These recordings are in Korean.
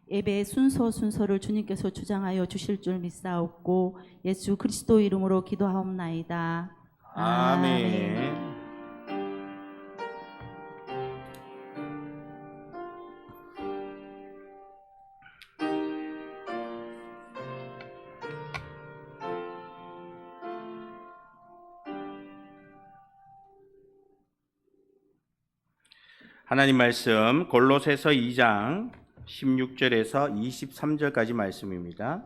예배의 순서를 주님께서 주장하여 주실 줄 믿사옵고 예수 그리스도 이름으로 기도하옵나이다. 아멘. 하나님 말씀 골로새서 2장 16절에서 23절까지 말씀입니다.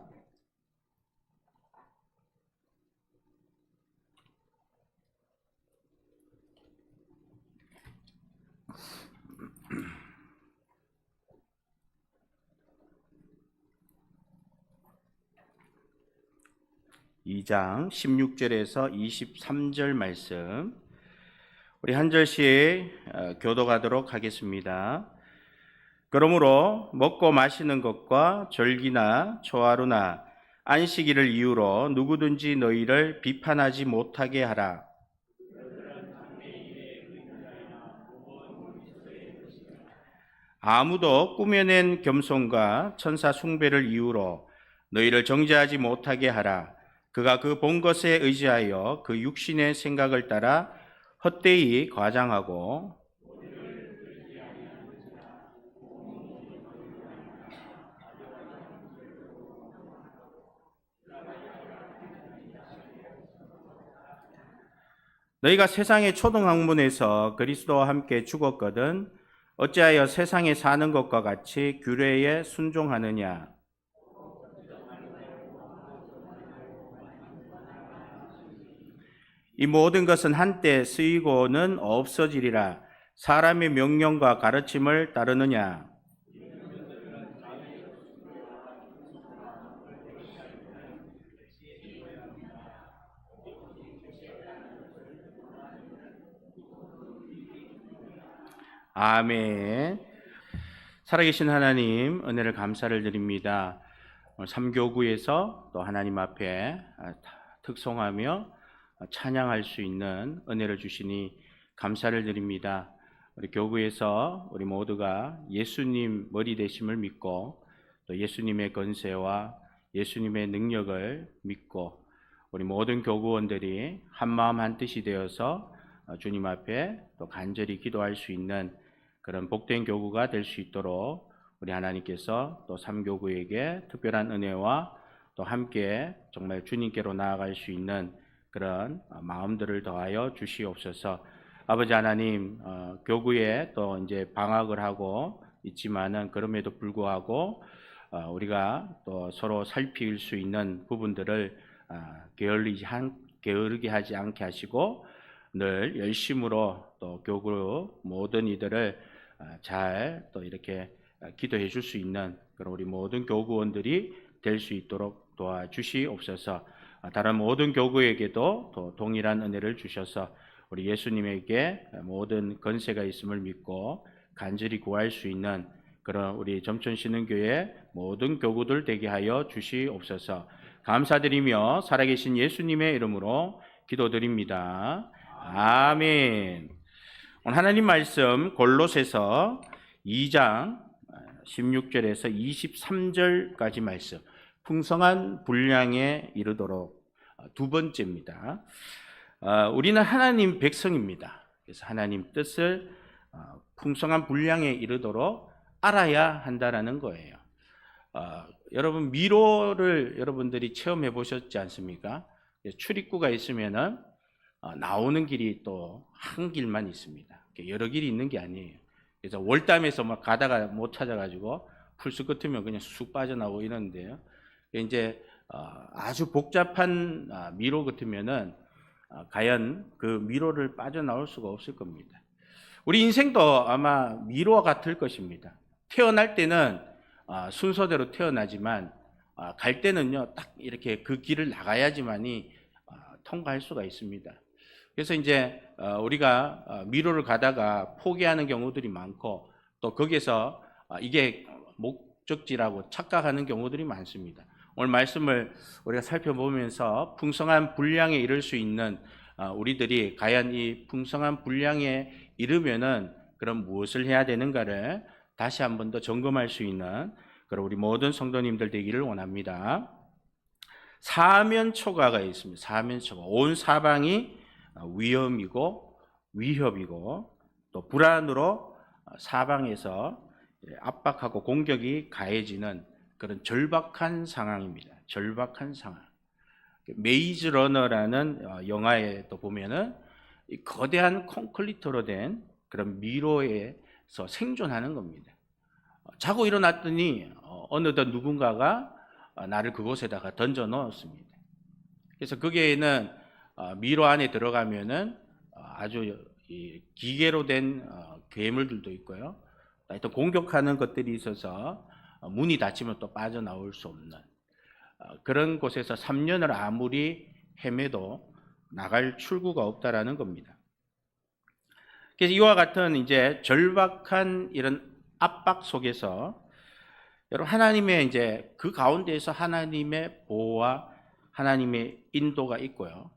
이 장 16절에서 23절 말씀 우리 한 절씩 교독하도록 하겠습니다. 그러므로 먹고 마시는 것과 절기나 초하루나 안식일을 이유로 누구든지 너희를 비판하지 못하게 하라. 아무도 꾸며낸 겸손과 천사 숭배를 이유로 너희를 정죄하지 못하게 하라. 그가 그 본 것에 의지하여 그 육신의 생각을 따라 헛되이 과장하고 너희가 세상의 초등학문에서 그리스도와 함께 죽었거든 어찌하여 세상에 사는 것과 같이 규례에 순종하느냐. 이 모든 것은 한때 쓰이고는 없어지리라. 사람의 명령과 가르침을 따르느냐. 아멘. 살아계신 하나님, 은혜를 감사를 드립니다. 오늘 삼교구에서 또 하나님 앞에 특송하며 찬양할 수 있는 은혜를 주시니 감사를 드립니다. 우리 교구에서 우리 모두가 예수님 머리 되심을 믿고 또 예수님의 권세와 예수님의 능력을 믿고 우리 모든 교구원들이 한마음 한뜻이 되어서 주님 앞에 또 간절히 기도할 수 있는 그런 복된 교구가 될 수 있도록 우리 하나님께서 또 삼교구에게 특별한 은혜와 또 함께 정말 주님께로 나아갈 수 있는 그런 마음들을 더하여 주시옵소서. 아버지 하나님, 교구에 또 이제 방학을 하고 있지만은 그럼에도 불구하고 우리가 또 서로 살필 수 있는 부분들을 게으르게 하지 않게 하시고 늘 열심으로 또 교구 모든 이들을 잘 또 이렇게 기도해 줄 수 있는 그런 우리 모든 교구원들이 될 수 있도록 도와주시옵소서. 다른 모든 교구에게도 또 동일한 은혜를 주셔서 우리 예수님에게 모든 권세가 있음을 믿고 간절히 구할 수 있는 그런 우리 점천신흥교회 모든 교구들 되게 하여 주시옵소서. 감사드리며 살아계신 예수님의 이름으로 기도드립니다. 아멘. 오늘 하나님 말씀 골로새서 2장 16절에서 23절까지 말씀 풍성한 분량에 이르도록 두 번째입니다. 우리는 하나님 백성입니다. 그래서 하나님 뜻을 풍성한 분량에 이르도록 알아야 한다라는 거예요. 여러분 미로를 여러분들이 체험해 보셨지 않습니까? 출입구가 있으면은 나오는 길이 또 한 길만 있습니다. 여러 길이 있는 게 아니에요. 그래서 월담에서 막 가다가 못 찾아가지고 풀숲 같으면 그냥 쑥 빠져나오고 이러는데요. 이제 아주 복잡한 미로 같으면은 과연 그 미로를 빠져나올 수가 없을 겁니다. 우리 인생도 아마 미로와 같을 것입니다. 태어날 때는 순서대로 태어나지만 갈 때는요 딱 이렇게 그 길을 나가야지만이 통과할 수가 있습니다. 그래서 이제 우리가 미로를 가다가 포기하는 경우들이 많고 또 거기에서 이게 목적지라고 착각하는 경우들이 많습니다. 오늘 말씀을 우리가 살펴보면서 풍성한 분량에 이를 수 있는 우리들이 과연 이 풍성한 분량에 이르면은 그럼 무엇을 해야 되는가를 다시 한 번 더 점검할 수 있는 그리고 우리 모든 성도님들 되기를 원합니다. 사면초가가 있습니다. 사면초가. 온 사방이 위험이고 위협이고 또 불안으로 사방에서 압박하고 공격이 가해지는 그런 절박한 상황입니다. 절박한 상황. 메이즈 러너라는 영화에 또 보면은 이 거대한 콘크리트로 된 그런 미로에서 생존하는 겁니다. 자고 일어났더니 어느덧 누군가가 나를 그곳에다가 던져 넣었습니다. 그래서 거기에는 미로 안에 들어가면은 아주 기계로 된 괴물들도 있고요. 또 공격하는 것들이 있어서 문이 닫히면 또 빠져나올 수 없는 그런 곳에서 3년을 아무리 헤매도 나갈 출구가 없다라는 겁니다. 그래서 이와 같은 이제 절박한 이런 압박 속에서 여러분 하나님의 이제 그 가운데에서 하나님의 보호와 하나님의 인도가 있고요.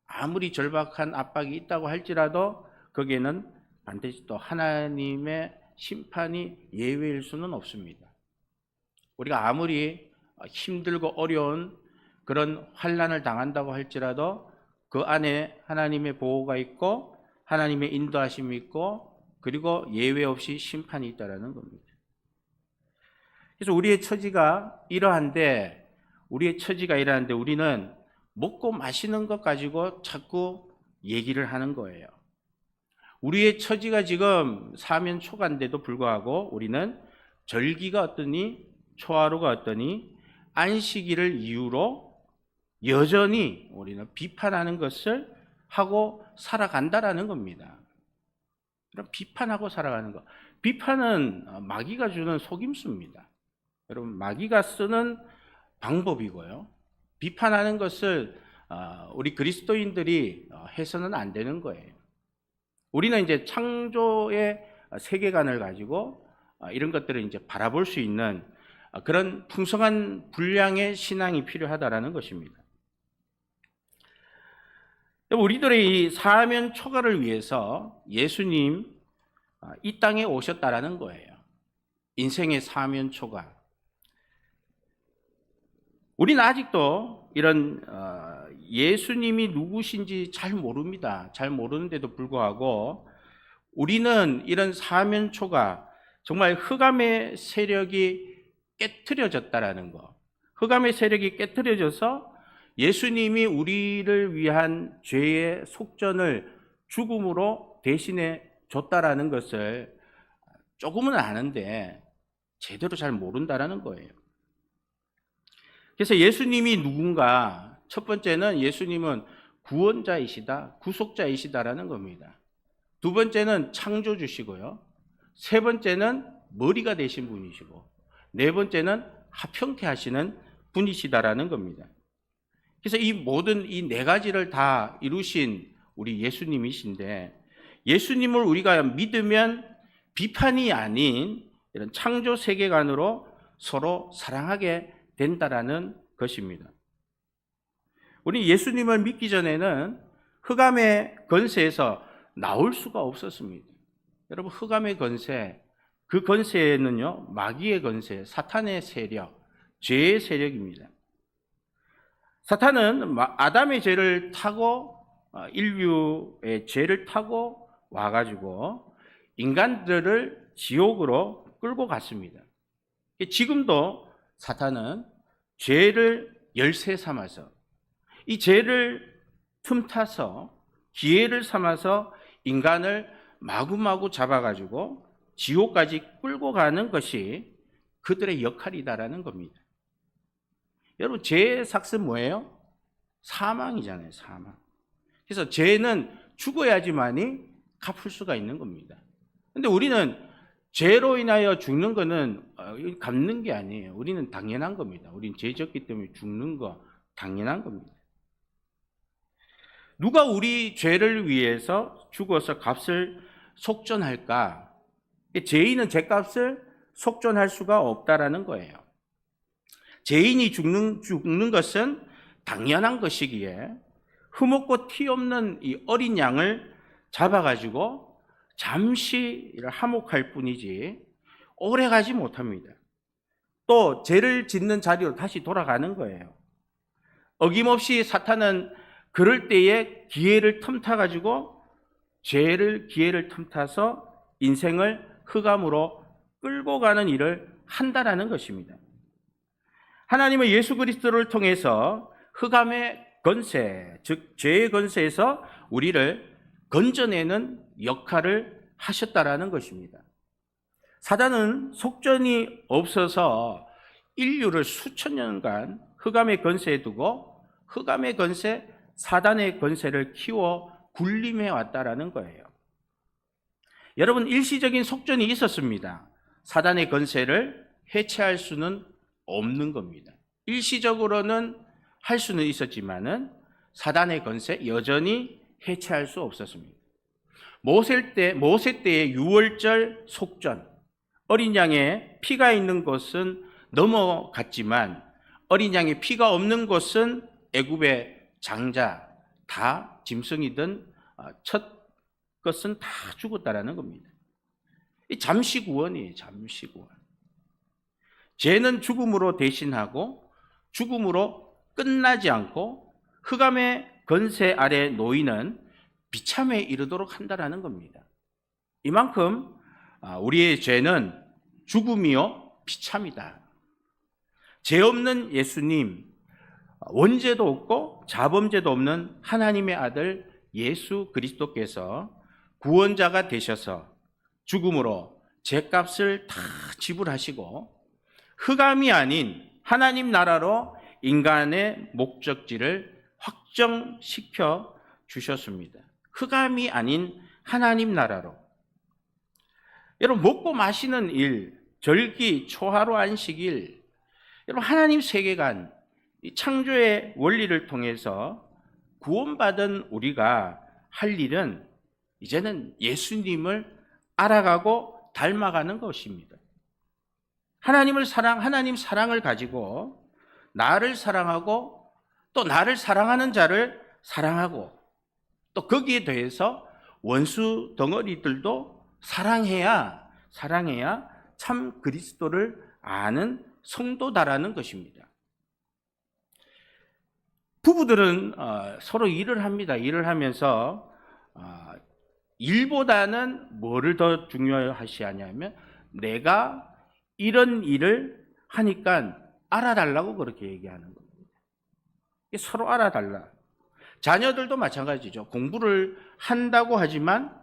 아무리 절박한 압박이 있다고 할지라도 거기에는 반드시 또 하나님의 심판이 예외일 수는 없습니다. 우리가 아무리 힘들고 어려운 그런 환난을 당한다고 할지라도 그 안에 하나님의 보호가 있고 하나님의 인도하심이 있고 그리고 예외 없이 심판이 있다라는 겁니다. 그래서 우리의 처지가 이러한데 우리는 먹고 마시는 것 가지고 자꾸 얘기를 하는 거예요. 우리의 처지가 지금 사면초가인데도 불구하고 우리는 절기가 어떠니 초하루가 어떠니 안식일을 이유로 여전히 우리는 비판하는 것을 하고 살아간다라는 겁니다. 그럼 비판하고 살아가는 것. 비판은 마귀가 주는 속임수입니다. 여러분 마귀가 쓰는 방법이고요. 비판하는 것을 우리 그리스도인들이 해서는 안 되는 거예요. 우리는 이제 창조의 세계관을 가지고 이런 것들을 이제 바라볼 수 있는 그런 풍성한 분량의 신앙이 필요하다라는 것입니다. 우리들의 이 사면 초가를 위해서 예수님 이 땅에 오셨다라는 거예요. 인생의 사면 초가. 우리는 아직도 이런 예수님이 누구신지 잘 모릅니다. 잘 모르는데도 불구하고 우리는 이런 사면 초가 정말 흑암의 세력이 깨트려졌다라는 거. 흑암의 세력이 깨트려져서 예수님이 우리를 위한 죄의 속전을 죽음으로 대신해 줬다라는 것을 조금은 아는데 제대로 잘 모른다라는 거예요. 그래서 예수님이 누군가? 첫 번째는 예수님은 구원자이시다, 구속자이시다라는 겁니다. 두 번째는 창조주시고요. 세 번째는 머리가 되신 분이시고 네 번째는 합형케 하시는 분이시다라는 겁니다. 그래서 이 모든 이 네 가지를 다 이루신 우리 예수님이신데 예수님을 우리가 믿으면 비판이 아닌 이런 창조 세계관으로 서로 사랑하게 된다라는 것입니다. 우리 예수님을 믿기 전에는 흑암의 권세에서 나올 수가 없었습니다. 여러분 흑암의 권세, 그 권세는요 마귀의 권세, 사탄의 세력, 죄의 세력입니다. 사탄은 아담의 죄를 타고 인류의 죄를 타고 와가지고 인간들을 지옥으로 끌고 갔습니다. 지금도 사탄은 죄를 열쇠 삼아서 이 죄를 틈타서 기회를 삼아서 인간을 마구마구 잡아가지고 지옥까지 끌고 가는 것이 그들의 역할이다라는 겁니다. 여러분 죄의 삭은 뭐예요? 사망이잖아요. 사망. 그래서 죄는 죽어야지만이 갚을 수가 있는 겁니다. 그런데 우리는 죄로 인하여 죽는 거는 갚는 게 아니에요. 우리는 당연한 겁니다. 우리는 죄졌기 때문에 죽는 거 당연한 겁니다. 누가 우리 죄를 위해서 죽어서 값을 속전할까? 죄인은 죄값을 속전할 수가 없다라는 거예요. 죄인이 죽는 것은 당연한 것이기에 흠없고 티 없는 이 어린 양을 잡아가지고 잠시 화목할 뿐이지 오래 가지 못합니다. 또 죄를 짓는 자리로 다시 돌아가는 거예요. 어김없이 사탄은 그럴 때에 기회를 틈타가지고 기회를 틈타서 인생을 흑암으로 끌고 가는 일을 한다라는 것입니다. 하나님은 예수 그리스도를 통해서 흑암의 건세, 즉 죄의 건세에서 우리를 건져내는 역할을 하셨다라는 것입니다. 사단은 속전이 없어서 인류를 수천 년간 흑암의 건세에 두고 흑암의 건세, 사단의 건세를 키워 군림해 왔다라는 거예요. 여러분, 일시적인 속전이 있었습니다. 사단의 건세를 해체할 수는 없는 겁니다. 일시적으로는 할 수는 있었지만은 사단의 건세 여전히 해체할 수 없었습니다. 모세 때의 유월절 속전, 어린 양의 피가 있는 곳은 넘어갔지만 어린 양의 피가 없는 곳은 애굽의 장자, 다 짐승이든 첫 것은 다 죽었다라는 겁니다. 이 잠시 구원이에요. 잠시 구원. 죄는 죽음으로 대신하고 죽음으로 끝나지 않고 흑암의 건세 아래 놓이는 비참에 이르도록 한다라는 겁니다. 이만큼 우리의 죄는 죽음이요 비참이다. 죄 없는 예수님, 원죄도 없고 자범죄도 없는 하나님의 아들 예수 그리스도께서 구원자가 되셔서 죽음으로 죄값을 다 지불하시고 흑암이 아닌 하나님 나라로 인간의 목적지를 확정시켜 주셨습니다. 흑암이 아닌 하나님 나라로. 여러분, 먹고 마시는 일, 절기, 초하루 안식일, 여러분 하나님 세계관, 이 창조의 원리를 통해서 구원받은 우리가 할 일은 이제는 예수님을 알아가고 닮아가는 것입니다. 하나님 사랑을 가지고 나를 사랑하고 또 나를 사랑하는 자를 사랑하고 또 거기에 대해서 원수 덩어리들도 사랑해야 참 그리스도를 아는 성도다라는 것입니다. 부부들은 서로 일을 합니다. 일을 하면서 일보다는 뭐를 더 중요하시 하냐면 내가 이런 일을 하니까 알아달라고 그렇게 얘기하는 겁니다. 서로 알아달라. 자녀들도 마찬가지죠. 공부를 한다고 하지만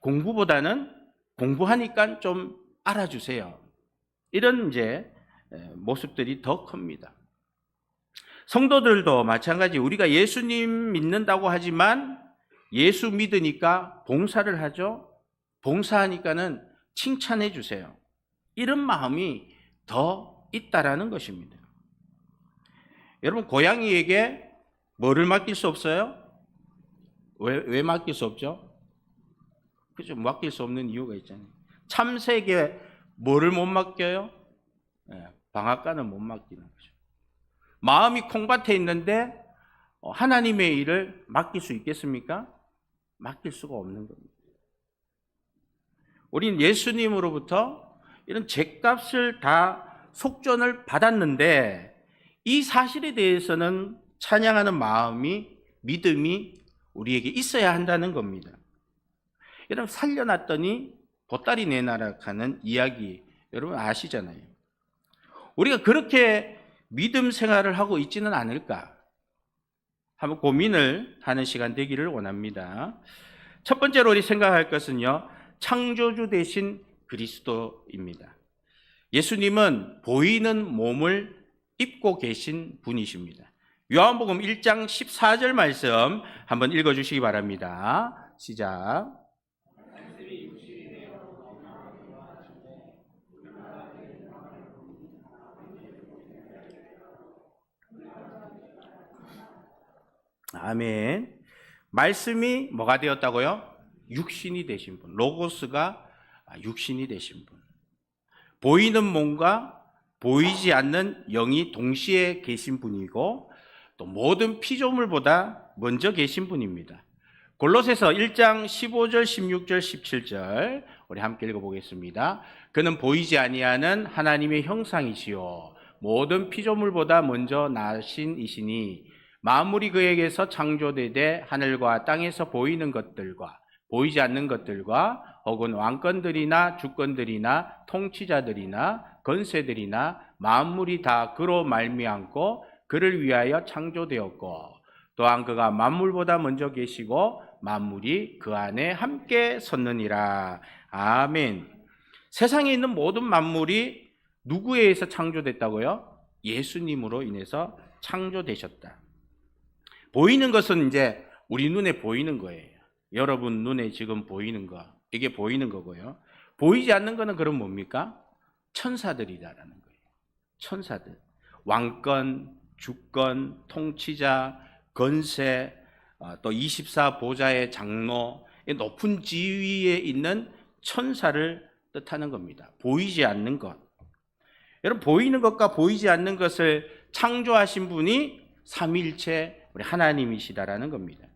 공부보다는 공부하니까 좀 알아주세요. 이런 이제 모습들이 더 큽니다. 성도들도 마찬가지. 우리가 예수님 믿는다고 하지만 예수 믿으니까 봉사를 하죠. 봉사하니까는 칭찬해 주세요. 이런 마음이 더 있다라는 것입니다. 여러분, 고양이에게 뭐를 맡길 수 없어요? 왜 맡길 수 없죠? 그죠? 맡길 수 없는 이유가 있잖아요. 참새에게 뭐를 못 맡겨요? 방앗간을 못 맡기는 거죠. 마음이 콩밭에 있는데 하나님의 일을 맡길 수 있겠습니까? 맡길 수가 없는 겁니다. 우리는 예수님으로부터 이런 죄값을 다 속전을 받았는데 이 사실에 대해서는 찬양하는 마음이, 믿음이 우리에게 있어야 한다는 겁니다. 여러분, 살려놨더니 보따리 내놔라 하는 이야기 여러분 아시잖아요. 우리가 그렇게 믿음 생활을 하고 있지는 않을까? 한번 고민을 하는 시간 되기를 원합니다. 첫 번째로 우리 생각할 것은요, 창조주 되신 그리스도입니다. 예수님은 보이는 몸을 입고 계신 분이십니다. 요한복음 1장 14절 말씀 한번 읽어주시기 바랍니다. 시작. 아멘. 말씀이 뭐가 되었다고요? 육신이 되신 분. 로고스가 육신이 되신 분. 보이는 몸과 보이지 않는 영이 동시에 계신 분이고 또 모든 피조물보다 먼저 계신 분입니다. 골로새서 1장 15절, 16절, 17절 우리 함께 읽어보겠습니다. 그는 보이지 아니하는 하나님의 형상이시요 모든 피조물보다 먼저 나신 이시니 만물이 그에게서 창조되되 하늘과 땅에서 보이는 것들과 보이지 않는 것들과 혹은 왕권들이나 주권들이나 통치자들이나 건세들이나 만물이 다 그로 말미암고 그를 위하여 창조되었고 또한 그가 만물보다 먼저 계시고 만물이 그 안에 함께 섰느니라. 아멘. 세상에 있는 모든 만물이 누구에 의해서 창조됐다고요? 예수님으로 인해서 창조되셨다. 보이는 것은 이제 우리 눈에 보이는 거예요. 여러분 눈에 지금 보이는 거, 이게 보이는 거고요. 보이지 않는 거는 그럼 뭡니까? 천사들이다라는 거예요. 천사들. 왕권, 주권, 통치자, 건세, 또 24 보좌의 장로, 높은 지위에 있는 천사를 뜻하는 겁니다. 보이지 않는 것. 여러분 보이는 것과 보이지 않는 것을 창조하신 분이 삼위일체 우리 하나님이시다라는 겁니다.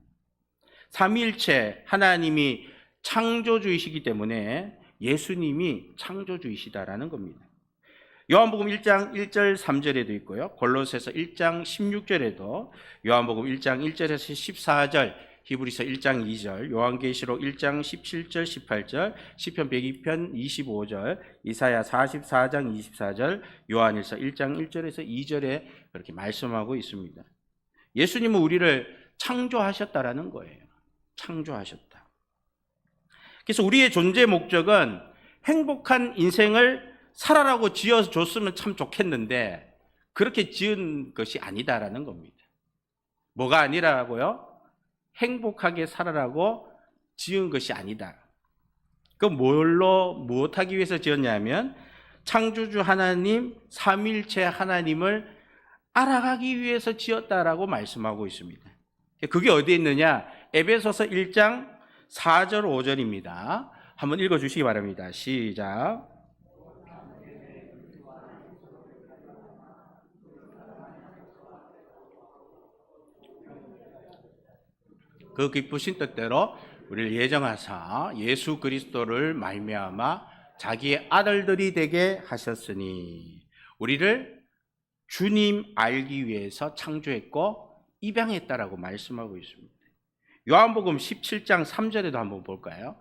삼위일체 하나님이 창조주이시기 때문에 예수님이 창조주이시다라는 겁니다. 요한복음 1장 1절 3절에도 있고요. 골로새서 1장 16절에도 요한복음 1장 1절에서 14절, 히브리서 1장 2절, 요한계시록 1장 17절 18절, 시편 102편 25절, 이사야 44장 24절, 요한일서 1장 1절에서 2절에 그렇게 말씀하고 있습니다. 예수님은 우리를 창조하셨다라는 거예요. 창조하셨다. 그래서 우리의 존재 목적은 행복한 인생을 살아라고 지어줬으면 참 좋겠는데 그렇게 지은 것이 아니다라는 겁니다. 뭐가 아니라고요? 행복하게 살아라고 지은 것이 아니다. 그 무엇하기 위해서 지었냐면 창조주 하나님, 삼위일체 하나님을 알아가기 위해서 지었다라고 말씀하고 있습니다. 그게 어디에 있느냐? 에베소서 1장 4절 5절입니다. 한번 읽어주시기 바랍니다. 시작. 그 기쁘신 뜻대로 우리를 예정하사 예수 그리스도를 말미암아 자기의 아들들이 되게 하셨으니 우리를 주님 알기 위해서 창조했고 입양했다라고 말씀하고 있습니다. 요한복음 17장 3절에도 한번 볼까요?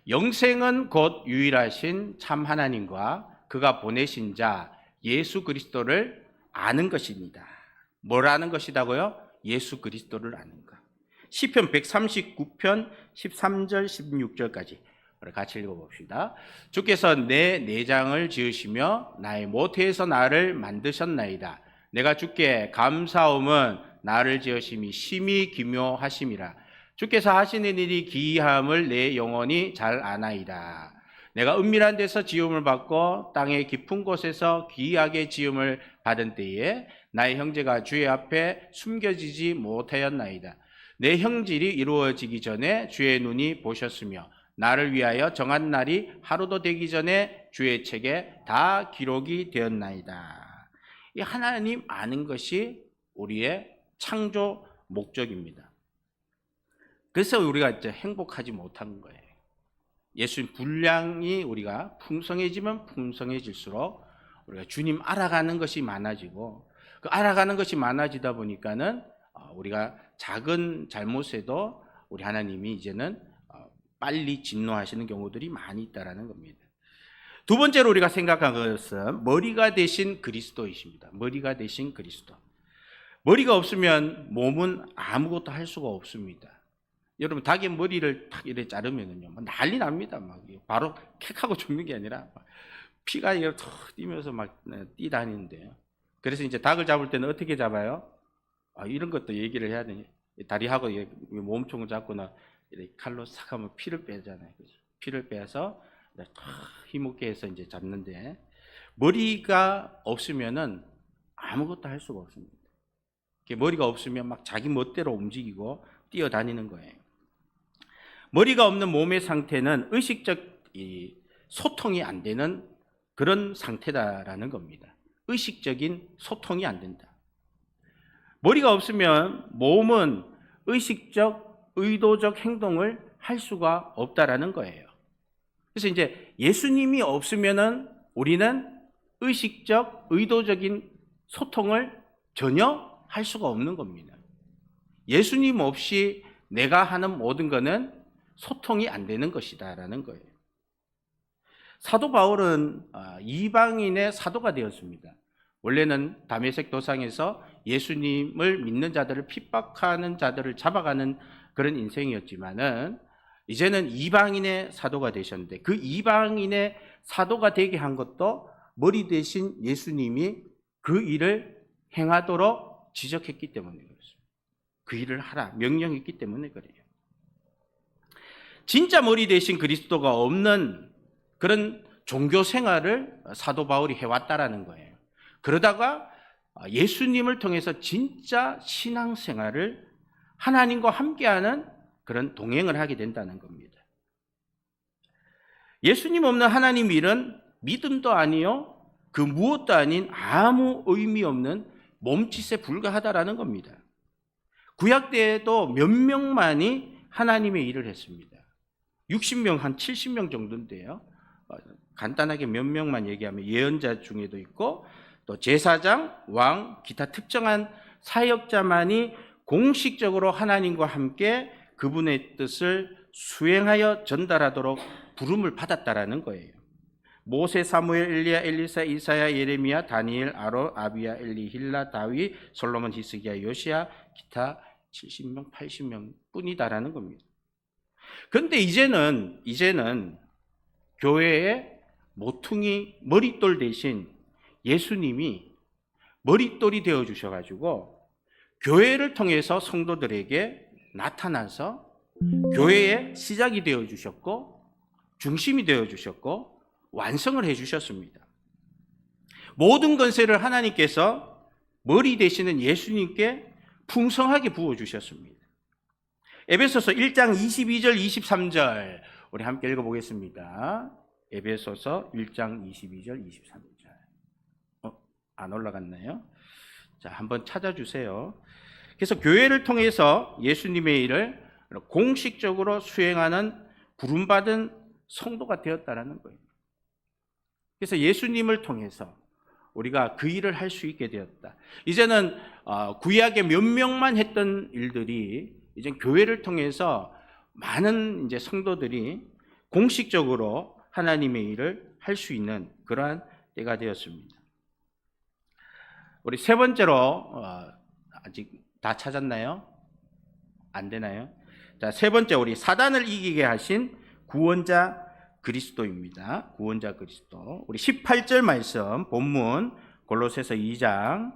영생은 곧 유일하신 참 하나님과 그가 보내신 자 예수 그리스도를 아는 것입니다. 뭘 아는 것이다고요? 예수 그리스도를 아는 것. 시편 139편 13절 16절까지 우리 같이 읽어봅시다. 주께서 내 내장을 지으시며 나의 모태에서 나를 만드셨나이다. 내가 주께 감사함은 나를 지으심이 심히 기묘하심이라. 주께서 하시는 일이 기이함을 내 영혼이 잘 아나이다. 내가 은밀한 데서 지음을 받고 땅의 깊은 곳에서 기이하게 지음을 받은 때에 나의 형제가 주의 앞에 숨겨지지 못하였나이다. 내 형질이 이루어지기 전에 주의 눈이 보셨으며 나를 위하여 정한 날이 하루도 되기 전에 주의 책에 다 기록이 되었나이다. 이 하나님 아는 것이 우리의 창조 목적입니다. 그래서 우리가 이제 행복하지 못한 거예요. 예수님 분량이 우리가 풍성해지면 풍성해질수록 우리가 주님 알아가는 것이 많아지고 그 알아가는 것이 많아지다 보니까는 우리가 작은 잘못에도 우리 하나님이 이제는 빨리 진노하시는 경우들이 많이 있다라는 겁니다. 두 번째로 우리가 생각한 것은 머리가 되신 그리스도이십니다. 머리가 되신 그리스도. 머리가 없으면 몸은 아무것도 할 수가 없습니다. 여러분 닭의 머리를 탁 이렇게 자르면은요 난리 납니다. 막 바로 킥하고 죽는 게 아니라 피가 이렇게 탁 뛰면서 막 뛰다니는데요. 그래서 이제 닭을 잡을 때는 어떻게 잡아요? 이런 것도 얘기를 해야 되니 다리하고 몸통을 잡거나 이렇게 칼로 싹 하면 피를 빼잖아요. 그렇죠? 피를 빼서 힘있게 해서 이제 잡는데 머리가 없으면은 아무것도 할 수가 없습니다. 머리가 없으면 막 자기 멋대로 움직이고 뛰어다니는 거예요. 머리가 없는 몸의 상태는 의식적 소통이 안 되는 그런 상태다라는 겁니다. 의식적인 소통이 안 된다. 머리가 없으면 몸은 의식적 의도적 행동을 할 수가 없다라는 거예요. 그래서 이제 예수님이 없으면은 우리는 의식적, 의도적인 소통을 전혀 할 수가 없는 겁니다. 예수님 없이 내가 하는 모든 것은 소통이 안 되는 것이다라는 거예요. 사도 바울은 이방인의 사도가 되었습니다. 원래는 다메섹 도상에서 예수님을 믿는 자들을 핍박하는 자들을 잡아가는 그런 인생이었지만은 이제는 이방인의 사도가 되셨는데, 그 이방인의 사도가 되게 한 것도 머리 대신 예수님이 그 일을 행하도록 지적했기 때문에 그렇습니다. 그 일을 하라 명령했기 때문에 그래요. 진짜 머리 대신 그리스도가 없는 그런 종교 생활을 사도 바울이 해왔다라는 거예요. 그러다가 예수님을 통해서 진짜 신앙 생활을 하나님과 함께하는 그런 동행을 하게 된다는 겁니다. 예수님 없는 하나님 일은 믿음도 아니요, 그 무엇도 아닌 아무 의미 없는 몸짓에 불과하다라는 겁니다. 구약 때에도 몇 명만이 하나님의 일을 했습니다. 60명, 한 70명 정도인데요. 간단하게 몇 명만 얘기하면 예언자 중에도 있고, 또 제사장, 왕, 기타 특정한 사역자만이 공식적으로 하나님과 함께 그분의 뜻을 수행하여 전달하도록 부름을 받았다라는 거예요. 모세, 사무엘, 엘리야, 엘리사, 이사야, 예레미야, 다니엘, 아론, 아비야, 엘리, 힐라, 다윗, 솔로몬, 히스기야, 요시야, 기타 70명, 80명 뿐이다라는 겁니다. 그런데 이제는 교회의 모퉁이 머릿돌 대신 예수님이 머릿돌이 되어 주셔가지고 교회를 통해서 성도들에게 나타나서 교회의 시작이 되어 주셨고 중심이 되어 주셨고 완성을 해 주셨습니다. 모든 권세를 하나님께서 머리 되시는 예수님께 풍성하게 부어 주셨습니다. 에베소서 1장 22절 23절 우리 함께 읽어보겠습니다. 에베소서 1장 22절 23절. 안 올라갔나요? 자, 한번 찾아주세요. 그래서 교회를 통해서 예수님의 일을 공식적으로 수행하는 부름받은 성도가 되었다라는 거예요. 그래서 예수님을 통해서 우리가 그 일을 할 수 있게 되었다. 이제는 구약의 몇 명만 했던 일들이 이제 교회를 통해서 많은 이제 성도들이 공식적으로 하나님의 일을 할 수 있는 그러한 때가 되었습니다. 우리 세 번째로 아직 다 찾았나요? 안 되나요? 자, 세 번째 우리 사단을 이기게 하신 구원자 그리스도입니다. 구원자 그리스도. 우리 18절 말씀 본문 골로새서 2장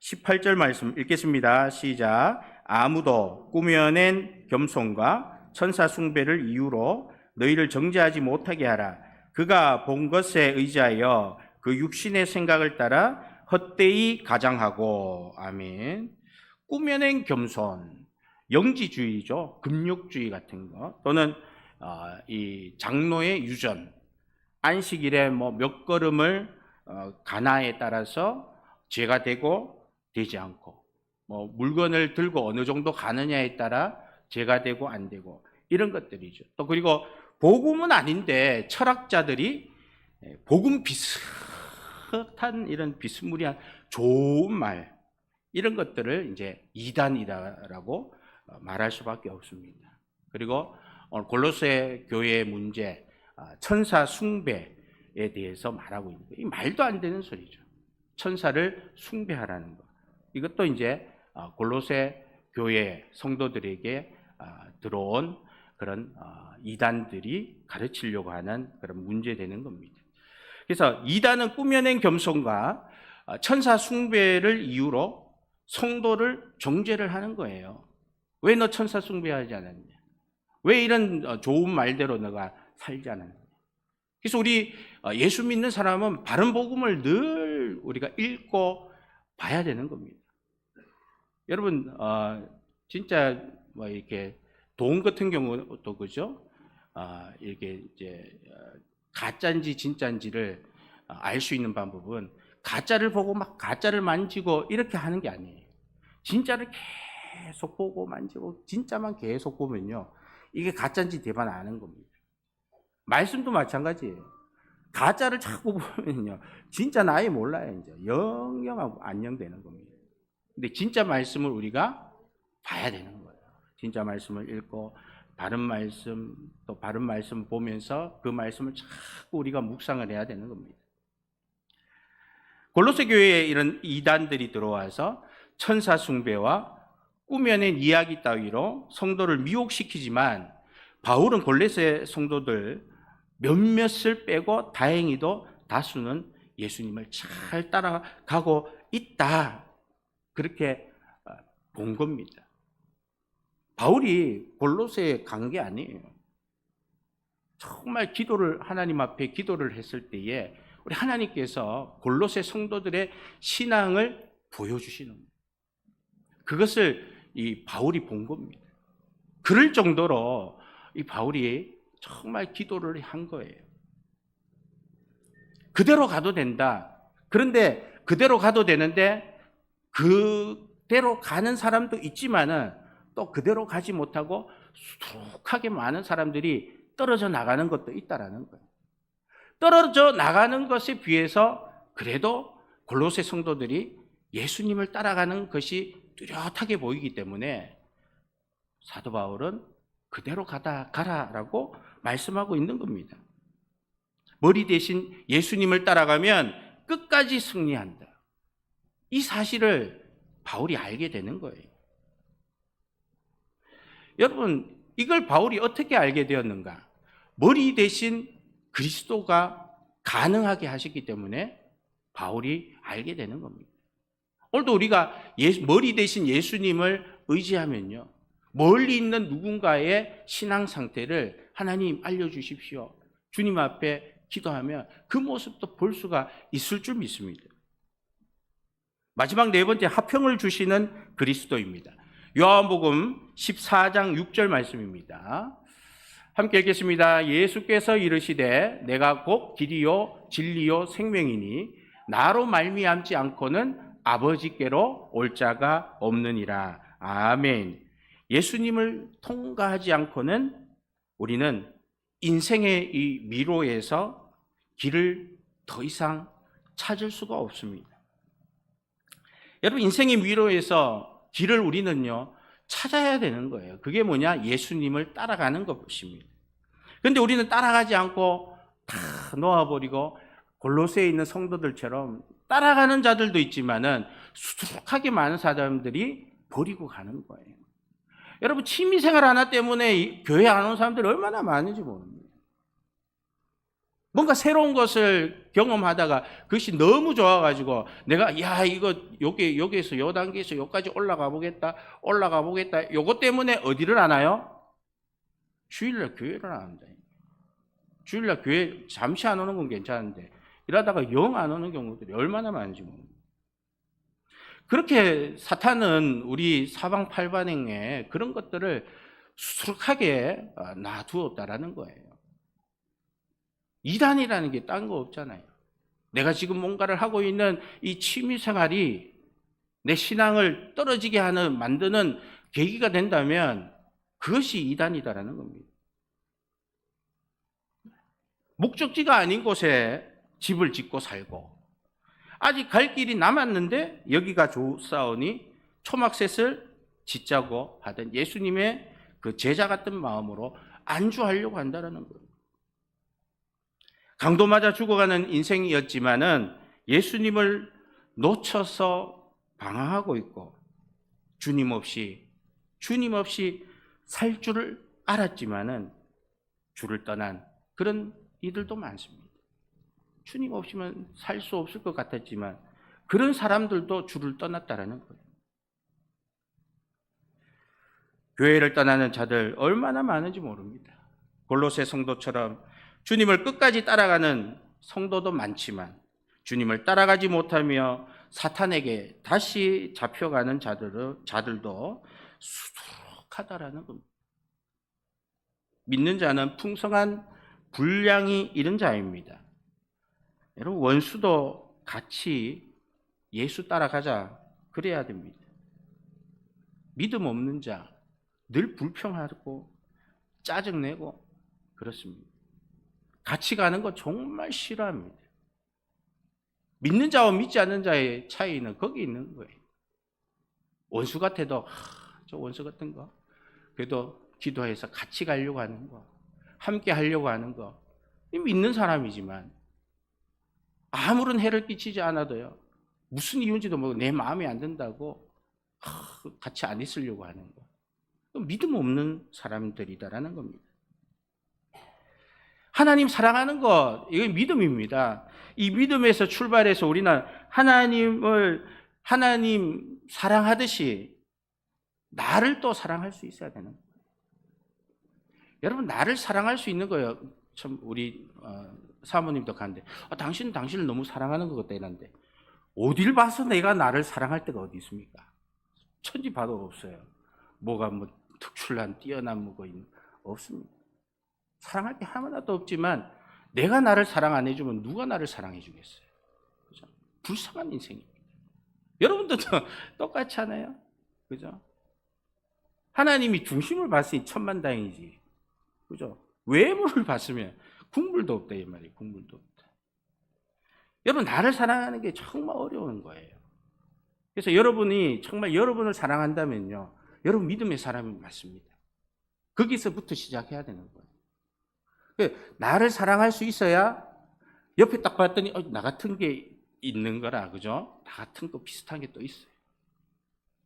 18절 말씀 읽겠습니다. 시작. 아무도 꾸며낸 겸손과 천사 숭배를 이유로 너희를 정죄하지 못하게 하라. 그가 본 것에 의지하여 그 육신의 생각을 따라 헛되이 가장하고. 아멘. 꾸며낸 겸손, 영지주의죠. 금욕주의 같은 거, 또는 이 장로의 유전, 안식일에 뭐 몇 걸음을 가나에 따라서 죄가 되고 되지 않고, 뭐 물건을 들고 어느 정도 가느냐에 따라 죄가 되고 안 되고, 이런 것들이죠. 또 그리고 복음은 아닌데 철학자들이 복음 비슷한 이런 비스무리한 좋은 말, 이런 것들을 이제 이단이다라고 말할 수밖에 없습니다. 그리고 골로새 교회의 문제, 천사 숭배에 대해서 말하고 있는 거예요. 이 말도 안 되는 소리죠. 천사를 숭배하라는 것. 이것도 이제 골로새 교회 성도들에게 들어온 그런 이단들이 가르치려고 하는 그런 문제되는 겁니다. 그래서 이단은 꾸며낸 겸손과 천사 숭배를 이유로 성도를 정죄를 하는 거예요. 왜 너 천사 숭배하지 않았냐? 왜 이런 좋은 말대로 너가 살지 않았냐? 그래서 우리 예수 믿는 사람은 바른 복음을 늘 우리가 읽고 봐야 되는 겁니다. 여러분 진짜 뭐 이렇게 돈 같은 경우도 그죠? 이렇게 이제 가짜인지 진짜인지를 알 수 있는 방법은 가짜를 보고 막 가짜를 만지고 이렇게 하는 게 아니에요. 진짜를 계속 보고 만지고 진짜만 계속 보면요, 이게 가짜인지 대반 아는 겁니다. 말씀도 마찬가지예요. 가짜를 자꾸 보면요, 진짜 아예 몰라요. 이제 영영하고 안녕되는 겁니다. 근데 진짜 말씀을 우리가 봐야 되는 거예요. 진짜 말씀을 읽고 바른 말씀, 또 바른 말씀 보면서 그 말씀을 자꾸 우리가 묵상을 해야 되는 겁니다. 골로새 교회에 이런 이단들이 들어와서 천사 숭배와 꾸며낸 이야기 따위로 성도를 미혹시키지만, 바울은 골로새 성도들 몇몇을 빼고 다행히도 다수는 예수님을 잘 따라가고 있다, 그렇게 본 겁니다. 바울이 골로새에 간 게 아니에요. 정말 하나님 앞에 기도를 했을 때에 우리 하나님께서 골로새 성도들의 신앙을 보여주시는 거예요. 그것을 이 바울이 본 겁니다. 그럴 정도로 이 바울이 정말 기도를 한 거예요. 그대로 가도 된다. 그런데 그대로 가도 되는데 그대로 가는 사람도 있지만은 또 그대로 가지 못하고 수두룩하게 많은 사람들이 떨어져 나가는 것도 있다라는 거예요. 떨어져 나가는 것에 비해서 그래도 골로새 성도들이 예수님을 따라가는 것이 뚜렷하게 보이기 때문에 사도 바울은 그대로 가라라고 말씀하고 있는 겁니다. 머리 대신 예수님을 따라가면 끝까지 승리한다. 이 사실을 바울이 알게 되는 거예요. 여러분, 이걸 바울이 어떻게 알게 되었는가? 머리 대신 그리스도가 가능하게 하셨기 때문에 바울이 알게 되는 겁니다. 오늘도 우리가 머리 대신 예수님을 의지하면요, 멀리 있는 누군가의 신앙 상태를 하나님 알려주십시오, 주님 앞에 기도하면 그 모습도 볼 수가 있을 줄 믿습니다. 마지막 네 번째, 화평을 주시는 그리스도입니다. 요한복음 14장 6절 말씀입니다. 함께 읽겠습니다. 예수께서 이르시되 내가 곧 길이요 진리요 생명이니 나로 말미암지 않고는 아버지께로 올 자가 없느니라. 아멘. 예수님을 통과하지 않고는 우리는 인생의 이 미로에서 길을 더 이상 찾을 수가 없습니다. 여러분, 인생의 미로에서 길을 우리는요 찾아야 되는 거예요. 그게 뭐냐? 예수님을 따라가는 것입니다. 그런데 우리는 따라가지 않고 다 놓아버리고 골로새에 있는 성도들처럼 따라가는 자들도 있지만은 수두룩하게 많은 사람들이 버리고 가는 거예요. 여러분, 취미생활 하나 때문에 교회 안 오는 사람들이 얼마나 많은지 모릅니다. 뭔가 새로운 것을 경험하다가 그것이 너무 좋아가지고 내가 이거 여기에서 요 단계에서 여기까지 올라가 보겠다. 요것 때문에 어디를 안 와요? 주일날 교회를 안 한다. 주일날 교회 잠시 안 오는 건 괜찮은데 이러다가 영 안 오는 경우들이 얼마나 많은지 모릅니다. 그렇게 사탄은 우리 사방팔방에 그런 것들을 수두룩하게 놔두었다라는 거예요. 이단이라는 게 딴 거 없잖아요. 내가 지금 뭔가를 하고 있는 이 취미생활이 내 신앙을 떨어지게 만드는 계기가 된다면 그것이 이단이다라는 겁니다. 목적지가 아닌 곳에 집을 짓고 살고 아직 갈 길이 남았는데 여기가 좋사오니 초막셋을 짓자고 하던 예수님의 그 제자 같은 마음으로 안주하려고 한다는 거예요. 강도 맞아 죽어가는 인생이었지만은 예수님을 놓쳐서 방황하고 있고 주님 없이 살 줄을 알았지만은 주를 떠난 그런 이들도 많습니다. 주님 없이면 살 수 없을 것 같았지만 그런 사람들도 주를 떠났다라는 거예요. 교회를 떠나는 자들 얼마나 많은지 모릅니다. 골로새 성도처럼 주님을 끝까지 따라가는 성도도 많지만 주님을 따라가지 못하며 사탄에게 다시 잡혀가는 자들도 수두룩하다라는 겁니다. 믿는 자는 풍성한 분량이 이른 자입니다. 여러분, 원수도 같이 예수 따라가자 그래야 됩니다. 믿음 없는 자, 늘 불평하고 짜증내고 그렇습니다. 같이 가는 거 정말 싫어합니다. 믿는 자와 믿지 않는 자의 차이는 거기 있는 거예요. 원수 같아도 저 원수 같은 거 그래도 기도해서 같이 가려고 하는 거, 함께 하려고 하는 거, 믿는 사람이지만 아무런 해를 끼치지 않아도요, 무슨 이유인지도 모르고 내 마음에 안 든다고 같이 안 있으려고 하는 거, 믿음 없는 사람들이다라는 겁니다. 하나님 사랑하는 것, 이건 믿음입니다. 이 믿음에서 출발해서 우리는 하나님 사랑하듯이 나를 또 사랑할 수 있어야 되는 거예요. 여러분, 나를 사랑할 수 있는 거예요. 참 우리 사모님도 가는데 당신은 당신을 너무 사랑하는 것 같다 이런데, 어딜 봐서 내가 나를 사랑할 때가 어디 있습니까? 천지 봐도 없어요. 뭐가 뭐 특출난 뛰어난 뭐가 없습니다. 사랑할 게 하나도 없지만 내가 나를 사랑 안 해주면 누가 나를 사랑해 주겠어요? 그죠? 불쌍한 인생입니다. 여러분도 똑같지 않아요? 그죠? 하나님이 중심을 봤으니 천만다행이지. 그죠? 외모를 봤으면 국물도 없다 이 말이에요. 국물도 없다. 여러분, 나를 사랑하는 게 정말 어려운 거예요. 그래서 여러분이 정말 여러분을 사랑한다면요, 여러분 믿음의 사람이 맞습니다. 거기서부터 시작해야 되는 거예요. 나를 사랑할 수 있어야 옆에 딱 봤더니 나 같은 게 있는 거라, 그죠? 나 같은 거 비슷한 게 또 있어요.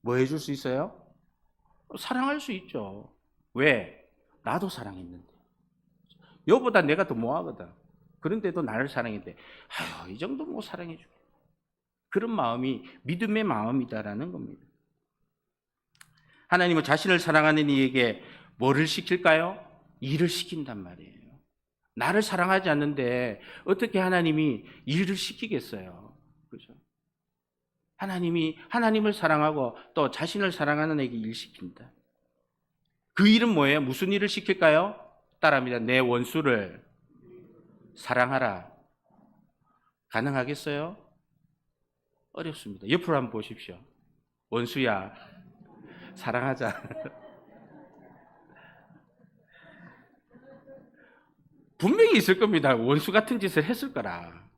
뭐 해줄 수 있어요? 사랑할 수 있죠. 왜? 나도 사랑했는데. 여보다 내가 더 뭐하거든. 그런데도 나를 사랑했는데, 이 정도 뭐 사랑해주게. 그런 마음이 믿음의 마음이다라는 겁니다. 하나님은 자신을 사랑하는 이에게 뭐를 시킬까요? 일을 시킨단 말이에요. 나를 사랑하지 않는데 어떻게 하나님이 일을 시키겠어요? 그죠? 하나님이 하나님을 사랑하고 또 자신을 사랑하는 에게 일 시킨다. 그 일은 뭐예요? 무슨 일을 시킬까요? 따라합니다. 내 원수를 사랑하라. 가능하겠어요? 어렵습니다. 옆으로 한번 보십시오. 원수야, 사랑하자. 분명히 있을 겁니다. 원수 같은 짓을 했을 거라.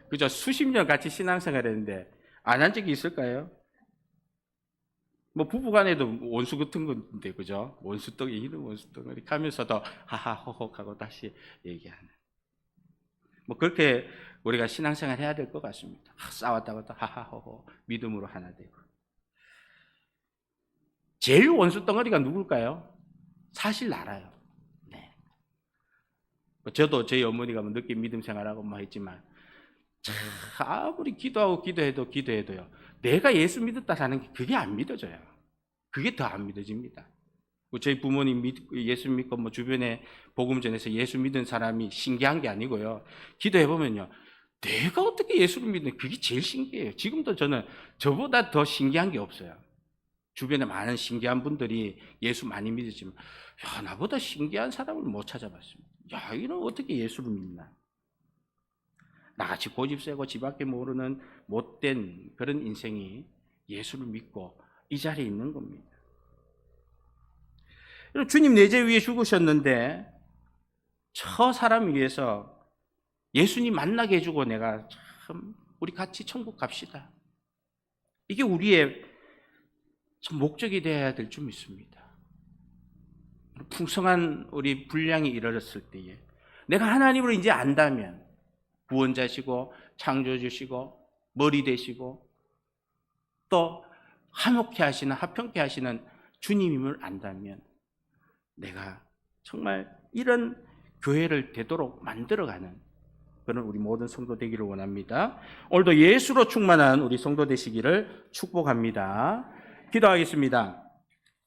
그죠? 수십 년 같이 신앙생활 했는데 안 한 적이 있을까요? 뭐 부부간에도 원수 같은 건데, 그죠? 원수덩이, 이런 원수덩이 하면서도 하하호호 하고 다시 얘기하는. 뭐 그렇게 우리가 신앙생활 해야 될 것 같습니다. 싸웠다가 또 하하호호 믿음으로 하나 되고. 제일 원수덩어리가 누굴까요? 사실 알아요. 네. 저도 저희 어머니가 뭐 늦게 믿음 생활하고 뭐 했지만, 아무리 기도해도요, 내가 예수 믿었다라는 게 그게 안 믿어져요. 그게 더 안 믿어집니다. 저희 부모님 예수 믿고 뭐 주변에 복음 전해서 예수 믿은 사람이 신기한 게 아니고요. 기도해 보면요, 내가 어떻게 예수를 믿는, 그게 제일 신기해요. 지금도 저는 저보다 더 신기한 게 없어요. 주변에 많은 신기한 분들이 예수 많이 믿으시면, 나보다 신기한 사람을 못 찾아봤습니다. 이는 어떻게 예수를 믿나? 나같이 고집 세고 지밖에 모르는 못된 그런 인생이 예수를 믿고 이 자리에 있는 겁니다. 주님 내제 위에 죽으셨는데 저 사람 위해서 예수님 만나게 해주고 내가 참 우리 같이 천국 갑시다. 이게 우리의 목적이 되어야 될 줄 믿습니다. 풍성한 우리 분량이 이르렀을 때에 내가 하나님을 이제 안다면, 구원자시고 창조주시고 머리 되시고 또 화목케 하시는, 화평케 하시는 주님임을 안다면 내가 정말 이런 교회를 되도록 만들어가는 그런 우리 모든 성도 되기를 원합니다. 오늘도 예수로 충만한 우리 성도 되시기를 축복합니다. 기도하겠습니다.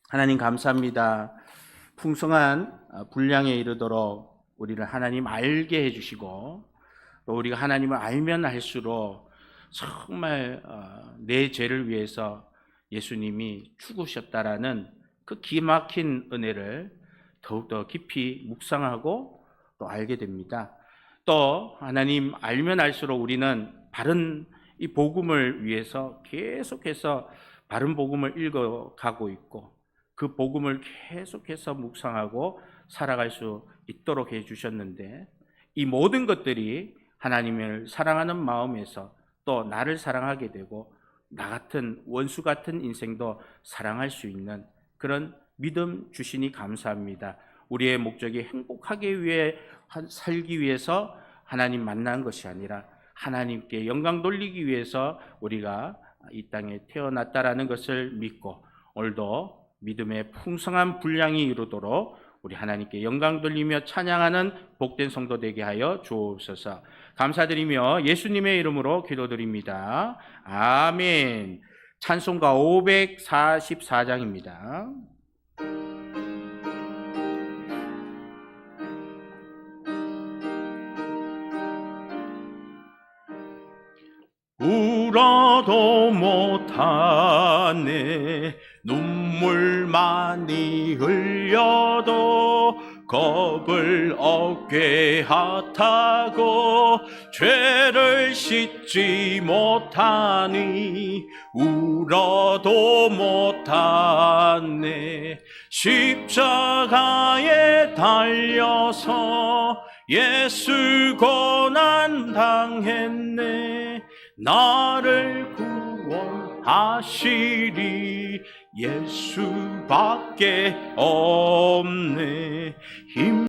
하나님 감사합니다. 풍성한 분량에 이르도록 우리를 하나님 알게 해주시고, 또 우리가 하나님을 알면 알수록 정말 내 죄를 위해서 예수님이 죽으셨다라는 그 기막힌 은혜를 더욱더 깊이 묵상하고 또 알게 됩니다. 또 하나님 알면 알수록 우리는 바른 이 복음을 위해서 계속해서 바른 복음을 읽어가고 있고 그 복음을 계속해서 묵상하고 살아갈 수 있도록 해주셨는데, 이 모든 것들이 하나님을 사랑하는 마음에서 또 나를 사랑하게 되고 나 같은 원수 같은 인생도 사랑할 수 있는 그런 믿음 주시니 감사합니다. 우리의 목적이 행복하게 위해 살기 위해서 하나님 만난 것이 아니라 하나님께 영광 돌리기 위해서 우리가 이 땅에 태어났다라는 것을 믿고 오늘도 믿음의 풍성한 분량이 이루도록 우리 하나님께 영광 돌리며 찬양하는 복된 성도 되게 하여 주옵소서. 감사드리며 예수님의 이름으로 기도드립니다. 아멘. 찬송가 544장입니다. 울어도 못하네 눈물 많이 흘려도 겁을 어깨 핫하고 죄를 씻지 못하니 울어도 못하네. 십자가에 달려서 예수 고난 당했네. 나를 구원하시리 예수밖에 없네.